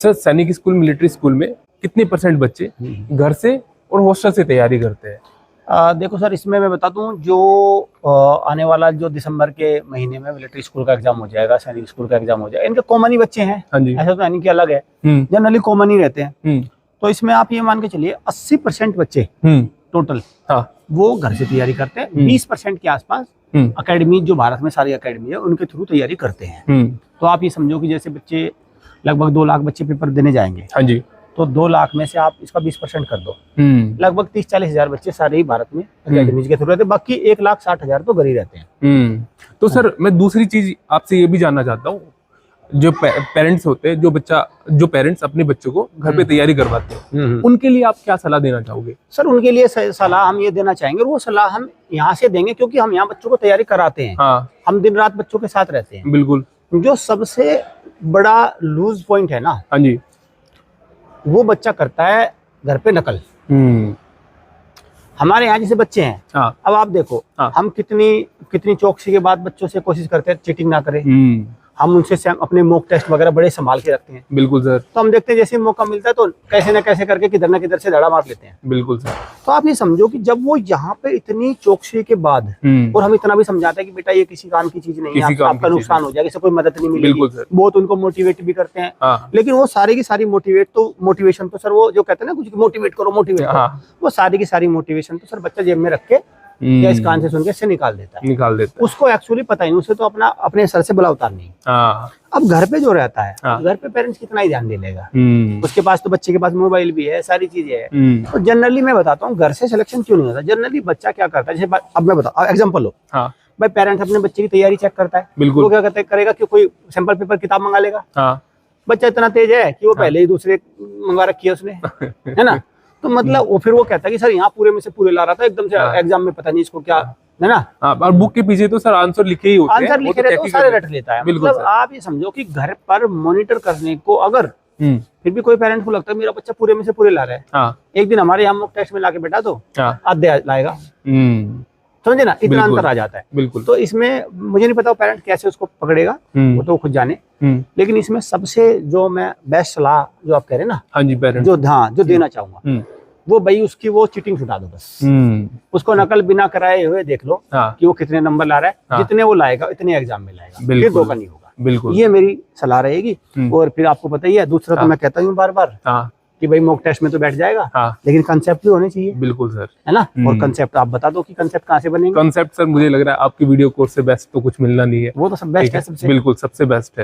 Sir सैनिक school military school में कितने % बच्चे घर से और हॉस्टल से तैयारी करते हैं? देखो सर, इसमें मैं बता दूं, जो आने वाला जो दिसंबर के महीने में मिलिट्री स्कूल का एग्जाम हो जाएगा, सैनिक स्कूल का एग्जाम हो जाएगा, इनके कॉमन ही बच्चे हैं। हाँ जी। ऐसा तो नहीं कि अलग है, जनरली कॉमन ही रहते हैं। तो इसमें आप ये मान के चलिए 80% बच्चे टोटल वो घर से तैयारी करते हैं। 20% के आसपास अकेडमी, जो भारत में सारी अकेडमी है, उनके थ्रू तैयारी करते हैं। तो आप ये समझो कि जैसे बच्चे लगभग 2 लाख बच्चे पेपर देने जाएंगे। हाँ जी। तो 2 लाख में से आप इसका 20% कर दो, लगभग 30-40 हजार बच्चे सारे ही भारत में अकेडमीज के थ्रू रहते हैं। बाकी 1,60,000 तो घर ही रहते हैं। तो सर मैं दूसरी चीज आपसे ये भी जानना चाहता हूँ, जो पेरेंट्स होते हैं, जो पेरेंट्स अपने बच्चों को घर पे तैयारी करवाते हैं, उनके लिए आप क्या सलाह देना चाहोगे? सर उनके लिए सलाह हम ये देना चाहेंगे, और वो सलाह हम यहाँ से देंगे, क्योंकि हम यहाँ बच्चों को तैयारी कराते हैं। हाँ। हम दिन रात बच्चों के साथ रहते हैं। बिल्कुल। जो सबसे बड़ा लूज पॉइंट है ना, हाँ जी, वो बच्चा करता है घर पे नकल। हमारे यहाँ जैसे बच्चे हैं, हाँ। अब आप देखो, हाँ। हम कितनी चौकसी के बाद बच्चों से कोशिश करते हैं चीटिंग ना करें। हम उनसे अपने मॉक टेस्ट वगैरह बड़े संभाल के रखते हैं। बिल्कुल सर। तो हम देखते हैं जैसे मौका मिलता है तो कैसे न कैसे करके किधर न किधर से धड़ा मार लेते हैं। बिल्कुल सर। तो आप ये समझो कि जब वो यहाँ पे इतनी चौकसी के बाद, और हम इतना भी समझाते हैं कि बेटा ये किसी काम की चीज नहीं है, आपका नुकसान हो जाएगा, इससे कोई मदद नहीं मिलेगी, बहुत उनको मोटिवेट भी करते हैं। हाँ। लेकिन वो सारी की सारी मोटिवेशन तो सर, वो जो कहते हैं ना कुछ मोटिवेट करो, वो सारी की सारी मोटिवेशन तो सर बच्चा जेब में रख के या इस कान से सुन के इससे निकाल देता है। उसको एक्चुअली पता ही नहीं, उसे तो अपने सर से बला उतार नहीं। अब घर पे जो रहता है, घर पे पेरेंट्स कितना ही ध्यान दे लेगा। उसके पास तो बच्चे के पास मोबाइल भी है, सारी चीजें है। तो जनरली मैं बताता हूँ घर से सिलेक्शन क्यों नहीं होता। जनरली बच्चा क्या करता है, जैसे अब मैं बताऊँ एग्जाम्पल हो, भाई पेरेंट्स अपने बच्चे की तैयारी चेक करता है। बिल्कुल। वो क्या करेगा कि कोई सैंपल पेपर किताब मंगा लेगा। बच्चा इतना तेज है कि वो पहले ही दूसरे मंगा रखी है उसने, है ना। तो मतलब वो फिर वो कहता है कि सर यहाँ पूरे में से पूरे ला रहा था, एकदम से एग्जाम में पता नहीं इसको क्या है ना। और बुक के पीछे तो सर आंसर लिखे ही होते हैं, आंसर लिखे रहते हैं, सारे रट लेता है। मतलब आप ये समझो कि घर पर मॉनिटर करने को अगर फिर भी कोई पेरेंट को लगता है मेरा बच्चा पूरे में से पूरे ला रहा है, एक दिन हमारे यहाँ मॉक टेस्ट में लाके बैठा तो आधे लाएगा, समझे ना, इतना अंतर आ जाता है। बिल्कुल। तो इसमें मुझे नहीं पता पेरेंट कैसे उसको पकड़ेगा, वो तो खुद जाने। लेकिन इसमें सबसे जो मैं बेस्ट सलाह जो आप कह रहे हैं ना, हाँ जी, पेरेंट जो देना चाहूंगा वो भाई उसकी वो चीटिंग छुटा दो बस। उसको नकल बिना कराए हुए देख लो कि वो कितने नंबर ला रहा है। जितने वो लाएगा इतने एग्जाम में लाएगा, फिर धोखा नहीं होगा। बिल्कुल, ये मेरी सलाह रहेगी। और फिर आपको पता ही है, दूसरा तो मैं कहता हूँ बार बार कि भाई मॉक टेस्ट में तो बैठ जाएगा, लेकिन कंसेप्ट भी होने चाहिए। बिल्कुल सर, है ना। और कंसेप्ट आप बता दो कि कंसेप्ट कहाँ से बनेंगे। कंसेप्ट सर मुझे लग रहा है आपकी वीडियो कोर्स से बेस्ट तो कुछ मिलना नहीं है, वो तो सब बेस्ट है, सबसे बिल्कुल सबसे बेस्ट है।